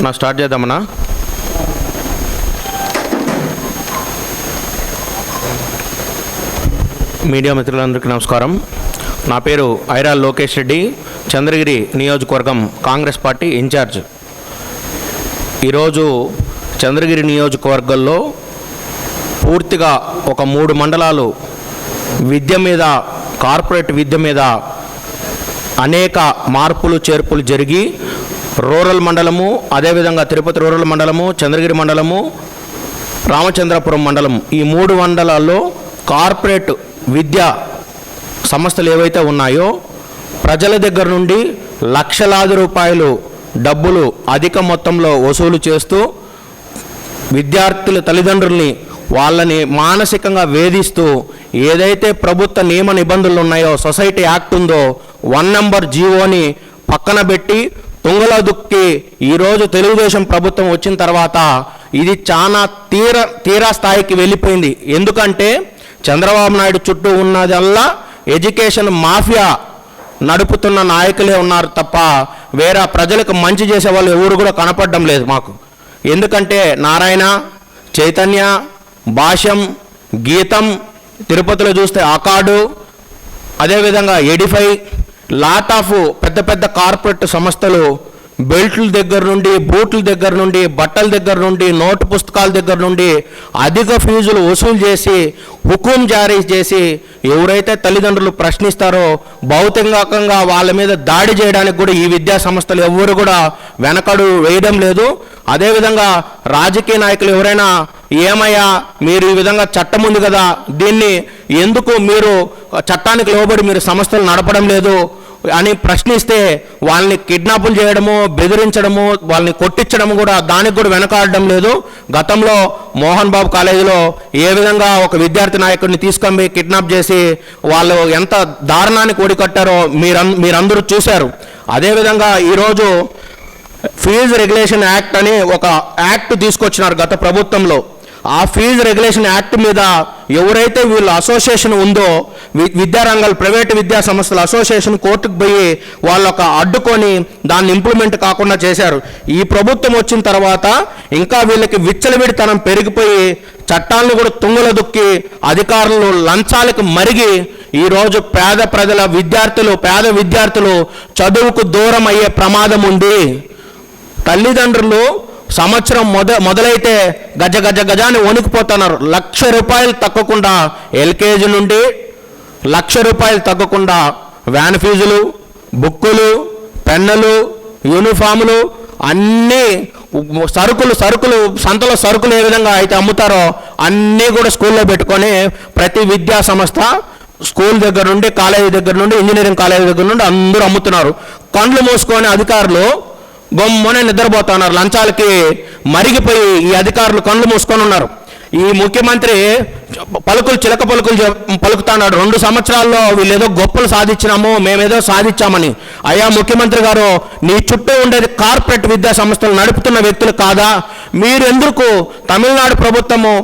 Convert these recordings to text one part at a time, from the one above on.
నా స్టార్ట్ చేద్దామన్నా. మీడియా మిత్రులందరికీ నమస్కారం. నా పేరు ఐరాల్ లోకేష్ రెడ్డి, చంద్రగిరి నియోజకవర్గం కాంగ్రెస్ పార్టీ ఇన్ఛార్జ్. ఈరోజు చంద్రగిరి నియోజకవర్గంలో పూర్తిగా ఒక 3 మండలాలు విద్య మీద, కార్పొరేట్ విద్య మీద అనేక మార్పులు చేర్పులు జరిగి రూరల్ మండలము, అదేవిధంగా తిరుపతి రూరల్ మండలము, చంద్రగిరి మండలము, రామచంద్రపురం మండలం, ఈ 3 మండలాల్లో కార్పొరేట్ విద్యా సంస్థలు ఏవైతే ఉన్నాయో ప్రజల దగ్గర నుండి లక్షలాది రూపాయలు డబ్బులు అధిక మొత్తంలో వసూలు చేస్తూ విద్యార్థుల తల్లిదండ్రుల్ని వాళ్ళని మానసికంగా వేధిస్తూ ఏదైతే ప్రభుత్వ నియమ నిబంధనలు ఉన్నాయో, సొసైటీ యాక్ట్ ఉందో 1 నంబర్ జీవోని పక్కన పెట్టి తుంగలో దుక్కి ఈరోజు తెలుగుదేశం ప్రభుత్వం వచ్చిన తర్వాత ఇది చాలా తీరా స్థాయికి వెళ్ళిపోయింది. ఎందుకంటే చంద్రబాబు నాయుడు చుట్టూ ఉన్నదల్లా ఎడ్యుకేషన్ మాఫియా నడుపుతున్న నాయకులే ఉన్నారు తప్ప వేరే ప్రజలకు మంచి చేసే వాళ్ళు ఎవరు కూడా కనపడడం లేదు మాకు. ఎందుకంటే నారాయణ, చైతన్య, భాష్యం, గీతం, తిరుపతిలో చూస్తే అకార్డు, అదేవిధంగా ఎడిఫై, లాట్ ఆఫ్ పెద్ద పెద్ద కార్పొరేట్ సంస్థలు బెల్ట్ల దగ్గర నుండి, బూట్ల దగ్గర నుండి, బట్టల దగ్గర నుండి, నోటు పుస్తకాల దగ్గర నుండి అధిక ఫీజులు వసూలు చేసి హుకుం జారీ చేసి ఎవరైతే తల్లిదండ్రులు ప్రశ్నిస్తారో భౌతికంగా వాళ్ళ మీద దాడి చేయడానికి కూడా ఈ విద్యా సంస్థలు ఎవరు కూడా వెనకడు వేయడం లేదు. అదేవిధంగా రాజకీయ నాయకులు ఎవరైనా ఏమయ్యా మీరు ఈ విధంగా చట్టం ఉంది కదా, దీన్ని ఎందుకు మీరు చట్టానికి లోబడి మీరు సంస్థలు నడపడం లేదు అని ప్రశ్నిస్తే వాళ్ళని కిడ్నాపులు చేయడము, బెదిరించడము, వాళ్ళని కొట్టించడము కూడా దానికి కూడా వెనకాడడం లేదు. గతంలో మోహన్ బాబు కాలేజీలో ఏ విధంగా ఒక విద్యార్థి నాయకుడిని తీసుకొని కిడ్నాప్ చేసి వాళ్ళు ఎంత దారుణానికి ఒడికట్టారో మీరందరూ చూశారు. అదేవిధంగా ఈరోజు ఫీజు రెగ్యులేషన్ యాక్ట్ అని ఒక యాక్ట్ తీసుకొచ్చినారు గత ప్రభుత్వంలో. ఆ ఫీజు రెగ్యులేషన్ యాక్ట్ మీద ఎవరైతే వీళ్ళు అసోసియేషన్ ఉందో విద్యారంగాలు, ప్రైవేటు విద్యా సంస్థల అసోసియేషన్ కోర్టుకు పోయి వాళ్ళొక అడ్డుకొని దాన్ని ఇంప్లిమెంట్ కాకుండా చేశారు. ఈ ప్రభుత్వం వచ్చిన తర్వాత ఇంకా వీళ్ళకి విచ్చలవిడితనం పెరిగిపోయి చట్టాలను కూడా తుంగలో దుక్కి అధికారులు లంచాలకు మరిగి ఈరోజు పేద విద్యార్థులు చదువుకు దూరం అయ్యే ప్రమాదం ఉంది. తల్లిదండ్రులు సంవత్సరం మొదలైతే గజాన్ని వణికిపోతున్నారు. 1,00,000 రూపాయలు తగ్గకుండా ఎల్కేజీ నుండి 1,00,000 రూపాయలు తగ్గకుండా వ్యాన్ ఫీజులు, బుక్కులు, పెన్నులు, యూనిఫాములు, అన్నీ సరుకులు సంతలో సరుకులు ఏ విధంగా అయితే అమ్ముతారో అన్నీ కూడా స్కూల్లో పెట్టుకొని ప్రతి విద్యా సంస్థ స్కూల్ దగ్గర నుండి, కాలేజీ దగ్గర నుండి, ఇంజనీరింగ్ కాలేజీ దగ్గర నుండి అందరూ అమ్ముతున్నారు. కండ్లు మూసుకొని అధికారులు బొమ్మనే నిద్రపోతున్నారు. లంచాలకి మరిగిపోయి ఈ అధికారులు కళ్ళు మూసుకొని ఉన్నారు. ఈ ముఖ్యమంత్రి చిలక పలుకులు పలుకుతున్నాడు. 2 సంవత్సరాల్లో వీళ్ళు ఏదో గొప్పలు సాధించినాము, మేమేదో సాధించామని. అయ్యా ముఖ్యమంత్రి గారు, నీ చుట్టూ ఉండేది కార్పొరేట్ విద్యా సంస్థలు నడుపుతున్న వ్యక్తులు కాదా? మీరు ఎందుకు తమిళనాడు ప్రభుత్వము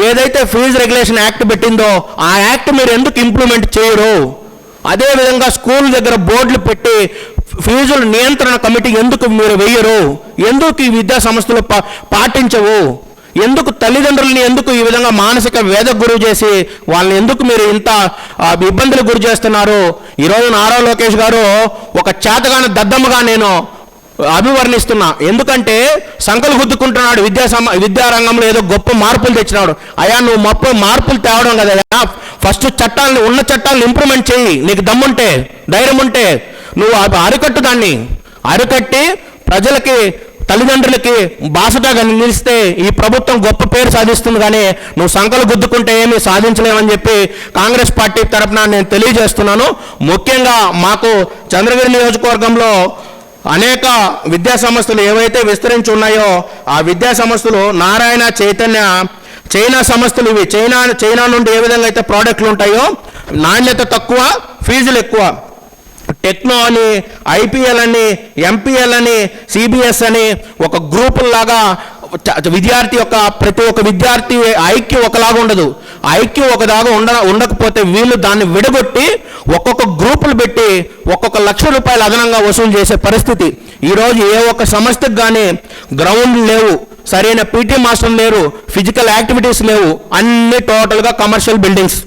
ఏదైతే ఫీజు రెగ్యులేషన్ యాక్ట్ పెట్టిందో ఆ యాక్ట్ మీరు ఎందుకు ఇంప్లిమెంట్ చేయరు? అదేవిధంగా స్కూల్ దగ్గర బోర్డులు పెట్టి ఫీజుల నియంత్రణ కమిటీ ఎందుకు మీరు వెయ్యరు? ఎందుకు ఈ విద్యా సంస్థలు పాటించవు? ఎందుకు తల్లిదండ్రులని ఎందుకు ఈ విధంగా మానసిక వేదకు గురి చేసి వాళ్ళని ఎందుకు మీరు ఇంత ఇబ్బందులకు గురి చేస్తున్నారు? ఈరోజు నారా లోకేష్ గారు ఒక చేతగాని దద్దమ్మగా నేను అభివర్ణిస్తున్నా. ఎందుకంటే సంకలు గుద్దుకుంటున్నాడు. విద్యారంగంలో ఏదో గొప్ప మార్పులు తెచ్చినాడు. అయ్యా నువ్వు మార్పులు తేవడం కదా, ఫస్ట్ ఉన్న చట్టాలను ఇంప్లిమెంట్ చేయి. నీకు దమ్ముంటే, ధైర్యం ఉంటే నువ్వు అరికట్టు, దాన్ని అరికట్టి ప్రజలకి, తల్లిదండ్రులకి బాసటగా నిలిస్తే ఈ ప్రభుత్వం గొప్ప పేరు సాధిస్తుంది. కానీ నువ్వు సంకలు గుద్దుకుంటే ఏమీ సాధించలేమని చెప్పి కాంగ్రెస్ పార్టీ తరఫున నేను తెలియజేస్తున్నాను. ముఖ్యంగా మాకు చంద్రగిరి నియోజకవర్గంలో అనేక విద్యా సంస్థలు ఏవైతే విస్తరించి ఉన్నాయో ఆ విద్యా సంస్థలు నారాయణ, చైతన్య, చైనా సంస్థలు. ఇవి చైనా నుండి ఏ విధంగా అయితే ప్రోడక్ట్లు ఉంటాయో నాణ్యత తక్కువ, ఫీజులు ఎక్కువ. టెక్నో అని, ఐపీఎల్ అని, ఎంపీఎల్ అని, సిబిఎస్ అని ఒక గ్రూపుల్లాగా విద్యార్థి యొక్క ప్రతి ఒక్క విద్యార్థి ఐక్యూ ఒకలాగా ఉండదు. ఐక్యూ ఒకలాగా ఉండకపోతే వీళ్ళు దాన్ని విడగొట్టి ఒక్కొక్క గ్రూపులు పెట్టి ఒక్కొక్క ₹1,00,000 అదనంగా వసూలు చేసే పరిస్థితి. ఈరోజు ఏ ఒక్క సంస్థకు కానీ గ్రౌండ్ లేవు, సరైన పీటీ మాస్టర్లు లేరు, ఫిజికల్ యాక్టివిటీస్ లేవు, అన్ని టోటల్గా కమర్షియల్ బిల్డింగ్స్.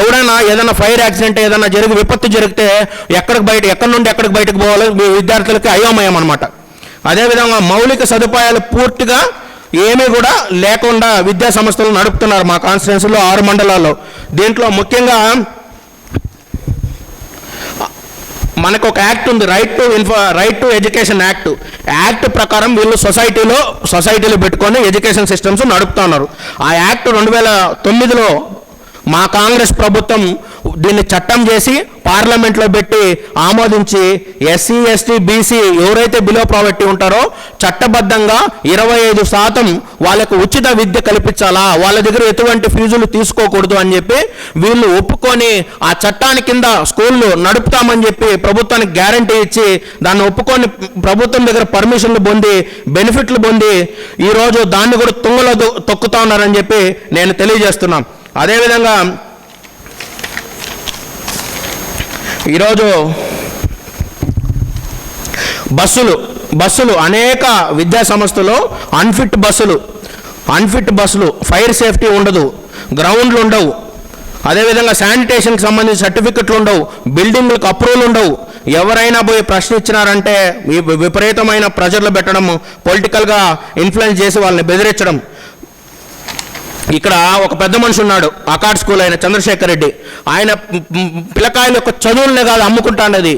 ఎవరైనా ఏదైనా ఫైర్ యాక్సిడెంట్ ఏదైనా విపత్తు జరిగితే ఎక్కడి నుండి ఎక్కడికి బయటకు పోవాలో విద్యార్థులకి అయోమయం అనమాట. అదేవిధంగా మౌలిక సదుపాయాలు పూర్తిగా ఏమీ కూడా లేకుండా విద్యా సంస్థలు నడుపుతున్నారు మా కాన్స్టిట్యున్సీలో 6 మండలాల్లో. దీంట్లో ముఖ్యంగా మనకు ఒక యాక్ట్ ఉంది, రైట్ టు ఎడ్యుకేషన్ యాక్ట్ ప్రకారం వీళ్ళు సొసైటీలు పెట్టుకొని ఎడ్యుకేషన్ సిస్టమ్స్ నడుపుతున్నారు. ఆ యాక్ట్ 2009లో మా కాంగ్రెస్ ప్రభుత్వం దీన్ని చట్టం చేసి పార్లమెంట్లో పెట్టి ఆమోదించి ఎస్సీ ఎస్టీ బీసీ ఎవరైతే బిలో ప్రావర్టీ ఉంటారో చట్టబద్ధంగా 25% వాళ్ళకు ఉచిత విద్య కల్పించాలా, వాళ్ళ దగ్గర ఎటువంటి ఫీజులు తీసుకోకూడదు అని చెప్పి వీళ్ళు ఒప్పుకొని ఆ చట్టాన్ని కింద స్కూళ్ళు నడుపుతామని చెప్పి ప్రభుత్వానికి గ్యారంటీ ఇచ్చి దాన్ని ఒప్పుకొని ప్రభుత్వం దగ్గర పర్మిషన్లు పొంది బెనిఫిట్లు పొంది ఈరోజు దాన్ని కూడా తుంగలో తొక్కుతా ఉన్నారని చెప్పి నేను తెలియజేస్తున్నాను. అదేవిధంగా ఈరోజు బస్సులు అనేక విద్యా సంస్థలు అన్ఫిట్ బస్సులు ఫైర్ సేఫ్టీ ఉండదు, గ్రౌండ్లు ఉండవు, అదేవిధంగా శానిటేషన్కి సంబంధించిన సర్టిఫికెట్లు ఉండవు, బిల్డింగ్లకు అప్రూవల్ ఉండవు. ఎవరైనా పోయి ప్రశ్న ఇచ్చినారంటే విపరీతమైన ప్రెజర్లు పెట్టడం, పొలిటికల్గా ఇన్ఫ్లుయెన్స్ చేసి వాళ్ళని బెదిరించడం. ఇక్కడ ఒక పెద్ద మనిషి ఉన్నాడు, అకార్డ్ స్కూల్ అయిన చంద్రశేఖర్ రెడ్డి. ఆయన పిల్లకాయల యొక్క చదువులనే కాదు అమ్ముకుంటాండేది,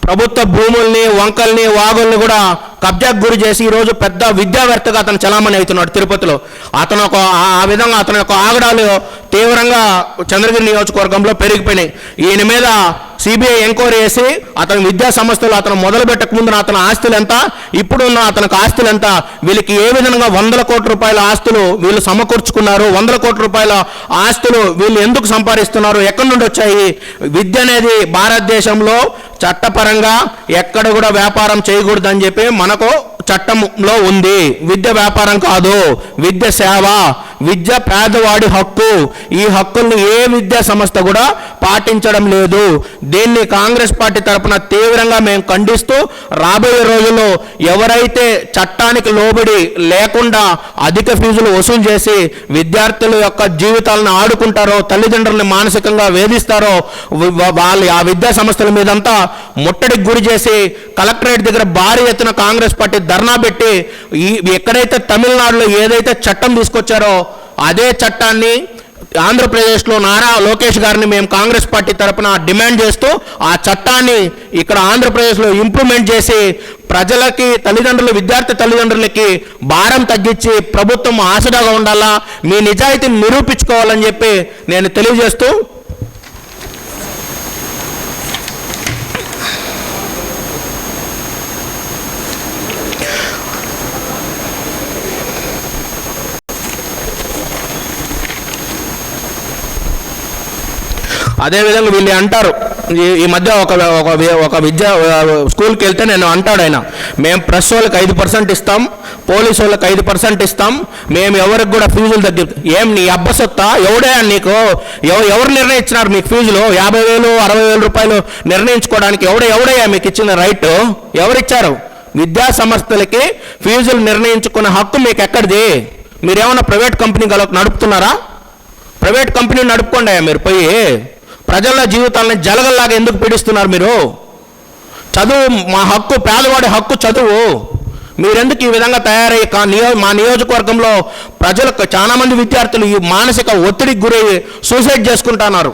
ప్రభుత్వ భూముల్ని వంకల్ని వాగుల్ని కూడా కబ్జాకు గురి చేసి ఈరోజు పెద్ద విద్యావేత్తగా అతను చలామణి అవుతున్నాడు తిరుపతిలో. ఆ విధంగా అతని యొక్క ఆగడాలు తీవ్రంగా చంద్రగిరి నియోజకవర్గంలో పెరిగిపోయినాయి. ఈయన మీద సిబిఐ ఎంక్వైరీ చేసి అతని విద్యా సంస్థలు అతను మొదలు పెట్టక ముందున అతని ఆస్తులు ఎంత, ఇప్పుడున్న అతనికి ఆస్తులు ఎంత, వీళ్ళకి ఏ విధంగా ₹100 కోట్ల ఆస్తులు వీళ్ళు సమకూర్చుకున్నారు, ₹100 కోట్ల ఆస్తులు వీళ్ళు ఎందుకు సంపాదిస్తున్నారు, ఎక్కడి నుండి వచ్చాయి. విద్య అనేది భారతదేశంలో చట్టపరంగా ఎక్కడ కూడా వ్యాపారం చేయకూడదని చెప్పి మనకు చట్టంలో ఉంది. విద్య వ్యాపారం కాదు, విద్య సేవ, విద్య పేదవాడి హక్కు. ఈ హక్కుల్ని ఏ విద్యా సంస్థ కూడా పాటించడం లేదు. దీన్ని కాంగ్రెస్ పార్టీ తరఫున తీవ్రంగా మేము ఖండిస్తూ రాబోయే రోజుల్లో ఎవరైతే చట్టానికి లోబడి లేకుండా అధిక ఫీజులు వసూలు చేసి విద్యార్థుల యొక్క జీవితాలను ఆడుకుంటారో, తల్లిదండ్రులను మానసికంగా వేధిస్తారో వాళ్ళు ఆ విద్యా సంస్థల మీదంతా ముట్టడికి గురి చేసి కలెక్టరేట్ దగ్గర భారీ ఎత్తున కాంగ్రెస్ పార్టీ ధర్నా పెట్టి ఎక్కడైతే తమిళనాడులో ఏదైతే చట్టం తీసుకొచ్చారో అదే చట్టాన్ని ఆంధ్రప్రదేశ్లో నారా లోకేష్ గారిని మేము కాంగ్రెస్ పార్టీ తరఫున డిమాండ్ చేస్తూ ఆ చట్టాన్ని ఇక్కడ ఆంధ్రప్రదేశ్లో ఇంప్లిమెంట్ చేసి ప్రజలకి విద్యార్థి తల్లిదండ్రులకి భారం తగ్గించి ప్రభుత్వం ఆసరాగా ఉండాలా, మీ నిజాయితీని నిరూపించుకోవాలని చెప్పి నేను తెలియజేస్తూ అదేవిధంగా వీళ్ళు అంటారు, ఈ మధ్య ఒక విద్యా స్కూల్కి వెళ్తే నేను అంటాడు ఆయన, మేము ప్రెస్ వాళ్ళకి 5% ఇస్తాం, పోలీసు వాళ్ళకి 5% ఇస్తాం, మేము ఎవరికి కూడా ఫీజులు ఏం నీ అబ్బసొత్తా, ఎవడే నీకు ఎవరు నిర్ణయించినారు మీకు ఫీజులు? 50,000 60,000 నిర్ణయించుకోవడానికి ఎవడయ్యా మీకు ఇచ్చిన రైట్? ఎవరిచ్చారు? విద్యా సంస్థలకి ఫీజులు నిర్ణయించుకునే హక్కు మీకు ఎక్కడిది? మీరేమన్నా ప్రైవేట్ కంపెనీ నడుపుతున్నారా? ప్రైవేట్ కంపెనీ నడుపుకోండి మీరు పోయి. ప్రజల జీవితాలను జలగల్లాగా ఎందుకు పీడిస్తున్నారు మీరు? చదువు మా హక్కు, పేదవాడి హక్కు చదువు. మీరెందుకు ఈ విధంగా తయారయ్యి మా నియోజకవర్గంలో ప్రజలకు చాలామంది విద్యార్థులు ఈ మానసిక ఒత్తిడికి గురయ్యి సూసైడ్ చేసుకుంటున్నారు.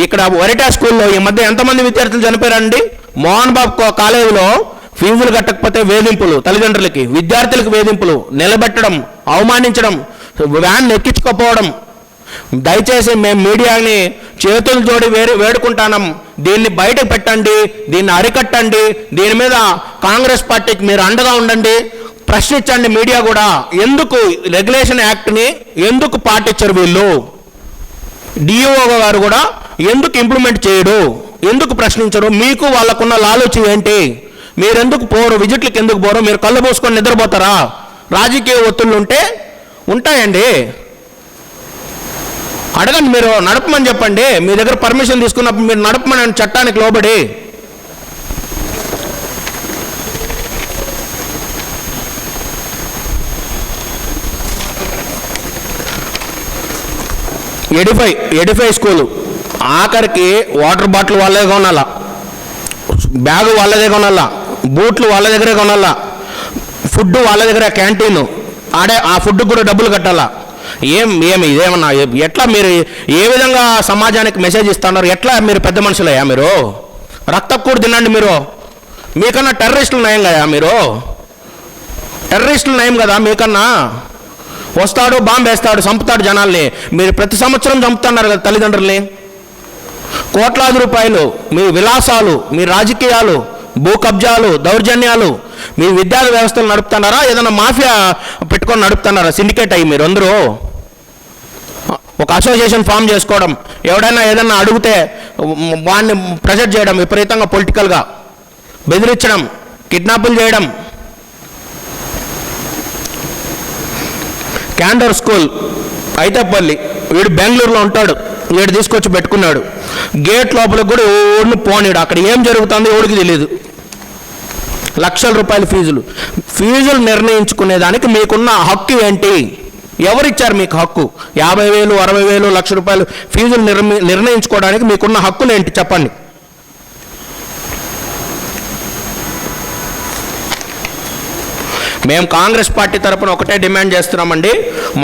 ఇక్కడ వరిటా స్కూల్లో ఈ మధ్య ఎంతమంది విద్యార్థులు చనిపోయారండి? మోహన్ బాబు కాలేజీలో ఫీజులు కట్టకపోతే వేధింపులు, తల్లిదండ్రులకి విద్యార్థులకు వేధింపులు, నిలబెట్టడం, అవమానించడం, వ్యాన్ ఎక్కించుకోపోవడం. దయచేసి మేము మీడియాని చేతులు జోడి వేడుకుంటాం, దీన్ని బయటకు పెట్టండి, దీన్ని అరికట్టండి, దీని మీద కాంగ్రెస్ పార్టీకి మీరు అండగా ఉండండి, ప్రశ్నించండి. మీడియా కూడా ఎందుకు రెగ్యులేషన్ యాక్ట్ని ఎందుకు పాటించరు వీళ్ళు? డిఓ గారు కూడా ఎందుకు ఇంప్లిమెంట్ చేయడు, ఎందుకు ప్రశ్నించరు? మీకు వాళ్ళకున్న లాలోచి ఏంటి? మీరెందుకు పోరు? విజిట్లకు ఎందుకు పోరు? మీరు కళ్ళు పోసుకొని నిద్రపోతారా? రాజకీయ ఒత్తిళ్ళు ఉంటే ఉంటాయండి, అడగండి. మీరు నడపమని చెప్పండి. మీ దగ్గర పర్మిషన్ తీసుకున్నప్పుడు మీరు నడపమని చట్టానికి లోబడి. ఎడిఫై స్కూలు ఆఖరికి వాటర్ బాటిల్ వాళ్ళే కొనాలా, బ్యాగు వాళ్ళ దగ్గర కొనాలా, బూట్లు వాళ్ళ దగ్గరే కొనాలా, ఫుడ్ వాళ్ళ దగ్గర, క్యాంటీన్ ఆడే ఆ ఫుడ్ కూడా డబ్బులు కట్టాలా. ఇదేమన్నా ఎట్లా మీరు ఏ విధంగా సమాజానికి మెసేజ్ ఇస్తున్నారు? ఎట్లా మీరు పెద్ద మనుషులయ్యా? మీరు రక్తకూడు తినండి. మీరు మీకన్నా టెర్రరిస్టులు నయం కదా? మీరు టెర్రరిస్టులు నయం కదా మీకన్నా? వస్తాడు, బాంబు వేస్తాడు, చంపుతాడు జనాల్ని. మీరు ప్రతి సంవత్సరం చంపుతున్నారు కదా తల్లిదండ్రుల్ని. కోట్లాది రూపాయలు మీ విలాసాలు, మీ రాజకీయాలు, భూ కబ్జాలు, దౌర్జన్యాలు, మీ విద్యా వ్యవస్థలు నడుపుతున్నారా? ఏదైనా మాఫియా పెట్టుకొని నడుపుతున్నారా? సిండికేట్ అయ్యి మీరు అందరూ ఒక అసోసియేషన్ ఫామ్ చేసుకోవడం, ఎవడైనా ఏదైనా అడిగితే వాడిని ప్రెజర్ చేయడం, విపరీతంగా పొలిటికల్గా బెదిరించడం, కిడ్నాపులు చేయడం. క్యాండర్ స్కూల్ అయితేపల్లి, వీడు బెంగళూరులో ఉంటాడు, వీడు తీసుకొచ్చి పెట్టుకున్నాడు. గేట్ లోపలికి కూడా ఎవరిని పోనీడు. అక్కడ ఏం జరుగుతుందో ఎవరికి తెలియదు. లక్షల రూపాయల ఫీజులు నిర్ణయించుకునేదానికి మీకున్న హక్కు ఏంటి? ఎవరిచ్చారు మీకు హక్కు? 50,000, 60,000, ₹1,00,000 ఫీజులు నిర్ణయించుకోవడానికి మీకున్న హక్కులు ఏంటి చెప్పండి. మేము కాంగ్రెస్ పార్టీ తరపున ఒకటే డిమాండ్ చేస్తున్నామండి.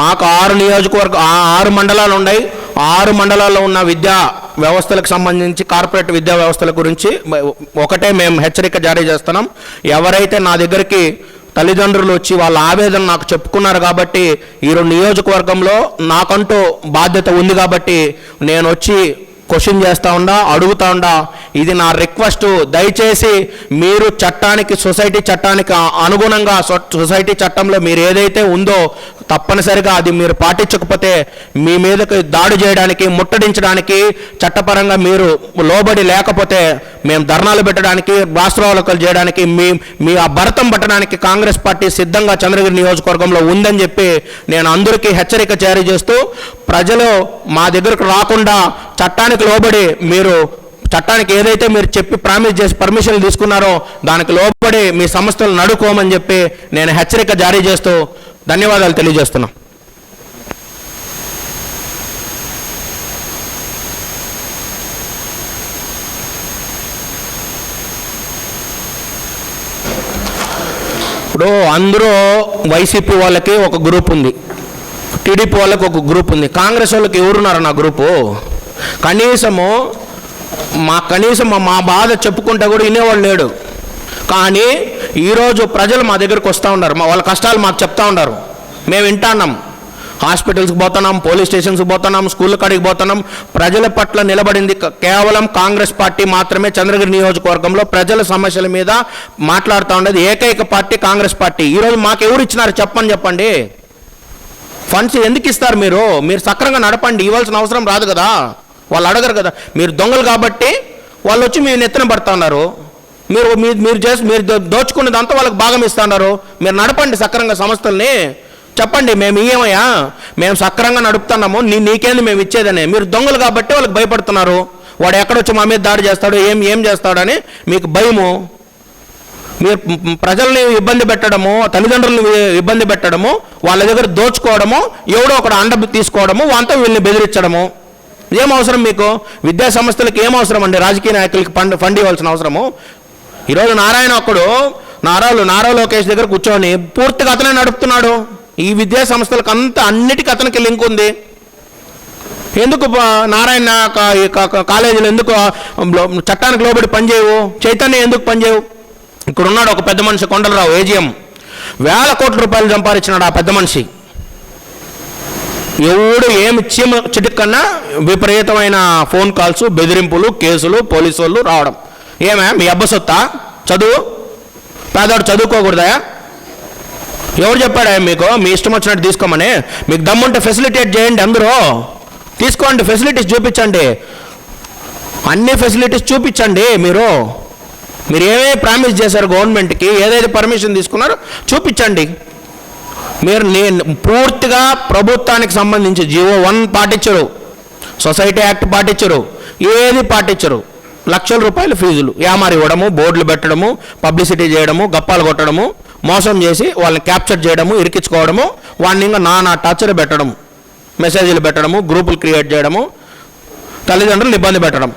మాకు 6 మండలాలు ఉన్నాయి. 6 మండలాల్లో ఉన్న విద్యా వ్యవస్థలకు సంబంధించి, కార్పొరేట్ విద్యా వ్యవస్థల గురించి ఒకటే మేము హెచ్చరిక జారీ చేస్తున్నాం. ఎవరైతే నా దగ్గరికి తల్లిదండ్రులు వచ్చి వాళ్ళ ఆవేదన నాకు చెప్పుకున్నారు కాబట్టి, ఈ 2 నియోజకవర్గంలో నాకంటూ బాధ్యత ఉంది కాబట్టి నేను వచ్చి క్వశ్చన్ చేస్తూ ఉండా, అడుగుతూ ఉండా. ఇది నా రిక్వెస్ట్. దయచేసి మీరు చట్టానికి, సొసైటీ చట్టానికి అనుగుణంగా, సొసైటీ చట్టంలో మీరు ఏదైతే ఉందో తప్పనిసరిగా అది మీరు పాటించకపోతే మీ మీదకి దాడి చేయడానికి, ముట్టడించడానికి, చట్టపరంగా మీరు లోబడి లేకపోతే మేము ధర్నాలు పెట్టడానికి, రాష్ట్రావలోకలు చేయడానికి, మీ ఆ భరతం పట్టడానికి కాంగ్రెస్ పార్టీ సిద్ధంగా చంద్రగిరి నియోజకవర్గంలో ఉందని చెప్పి నేను అందరికీ హెచ్చరిక జారీ చేస్తూ, ప్రజలు మా దగ్గరకు రాకుండా చట్టానికి లోబడి, మీరు చట్టానికి ఏదైతే మీరు చెప్పి ప్రామిస్ చేసి పర్మిషన్లు తీసుకున్నారో దానికి లోబడి మీ సంస్థలు నడుకోమని చెప్పి నేను హెచ్చరిక జారీ చేస్తూ ధన్యవాదాలు తెలియజేస్తున్నా. ఇప్పుడు అందరూ వైసీపీ వాళ్ళకి ఒక గ్రూప్ ఉంది, టీడీపీ వాళ్ళకి ఒక గ్రూప్ ఉంది, కాంగ్రెస్ వాళ్ళకి ఎవరున్నారు నా గ్రూపు? కనీసం మా బాధ చెప్పుకుంటే కూడా వినేవాళ్ళు లేడు. కానీ ఈరోజు ప్రజలు మా దగ్గరకు వస్తూ ఉన్నారు, వాళ్ళ కష్టాలు మాకు చెప్తా ఉన్నారు, మేము వింటున్నాం. హాస్పిటల్స్కి పోతున్నాం, పోలీస్ స్టేషన్స్కి పోతున్నాం, స్కూళ్ళ కాడికి పోతున్నాం. ప్రజల పట్ల నిలబడింది కేవలం కాంగ్రెస్ పార్టీ మాత్రమే. చంద్రగిరి నియోజకవర్గంలో ప్రజల సమస్యల మీద మాట్లాడుతూ ఉండేది ఏకైక పార్టీ కాంగ్రెస్ పార్టీ. ఈరోజు మాకు ఎవరు ఇచ్చినారు చెప్పండి. ఫండ్స్ ఎందుకు ఇస్తారు? మీరు సక్రంగా నడపండి, ఇవ్వాల్సిన అవసరం రాదు కదా, వాళ్ళు అడగరు కదా. మీరు దొంగలు కాబట్టి వాళ్ళు వచ్చి మీ నెత్తిన పడుతూ ఉన్నారు. మీరు దోచుకున్నదంతా వాళ్ళకి భాగం ఇస్తున్నారు. మీరు నడపండి సక్రంగా సంస్థల్ని. చెప్పండి, మేము ఇయ్యమయ్యా, మేము సక్రంగా నడుపుతున్నాము, నీకేంది మేము ఇచ్చేదని. మీరు దొంగలు కాబట్టి వాళ్ళకి భయపడుతున్నారు. వాడు ఎక్కడొచ్చి మా మీద దాడి చేస్తాడు, ఏం చేస్తాడని మీకు భయము. మీరు ప్రజల్ని ఇబ్బంది పెట్టడము, తల్లిదండ్రులను ఇబ్బంది పెట్టడము, వాళ్ళ దగ్గర దోచుకోవడము, ఎవడో ఒకడు అండ తీసుకోవడము, వాళ్ళతో వీళ్ళని బెదిరించడము. ఏం అవసరం మీకు? విద్యా సంస్థలకు ఏం అవసరం అండి? రాజకీయ నాయకులకి ఫండ్ ఇవ్వాల్సిన అవసరము? ఈరోజు నారా లోకేష్ దగ్గర కూర్చొని పూర్తిగా అతనే నడుపుతున్నాడు. ఈ విద్యా సంస్థలకు అన్నిటికీ అతనికి లింక్ ఉంది. ఎందుకు నారాయణ కాలేజీలు ఎందుకు చట్టానికి లోబడి పనిచేయవు? చైతన్య ఎందుకు పనిచేయవు? ఇక్కడ ఉన్నాడు ఒక పెద్ద మనిషి, కొండలరావు ఏజీఎం, ₹1,000 కోట్ల సంపాదించినాడు ఆ పెద్ద మనిషి. ఎవడు ఏమి చిటికన్నా విపరీతమైన ఫోన్ కాల్స్, బెదిరింపులు, కేసులు, పోలీసు వాళ్ళు రావడం. మీ అబ్బ సొత్తా? చదువు పేదవాడు చదువుకోకూడదా? ఎవరు చెప్పాడా మీకు మీ ఇష్టం వచ్చినట్టు తీసుకోమని? మీకు దమ్ముంటే ఫెసిలిటేట్ చేయండి, అందరూ తీసుకోండి, ఫెసిలిటీస్ చూపించండి, అన్ని ఫెసిలిటీస్ చూపించండి. మీరు ఏమేమి ప్రామిస్ చేశారు గవర్నమెంట్కి, ఏదైతే పర్మిషన్ తీసుకున్నారో చూపించండి. మీరు నేను పూర్తిగా ప్రభుత్వానికి సంబంధించి జీవో 1 పాటించరు, సొసైటీ యాక్ట్ పాటించరు, ఏది పాటించరు. లక్షల రూపాయల ఫీజులు యామారి ఇవ్వడము, బోర్డులు పెట్టడము, పబ్లిసిటీ చేయడము, గప్పాలు కొట్టడము, మోసం చేసి వాళ్ళని క్యాప్చర్ చేయడము, ఇరికించుకోవడము, వాడిని ఇంకా నానా టార్చర్ పెట్టడము, మెసేజ్లు పెట్టడము, గ్రూపులు క్రియేట్ చేయడము, తల్లిదండ్రులు ఇబ్బంది పెట్టడం.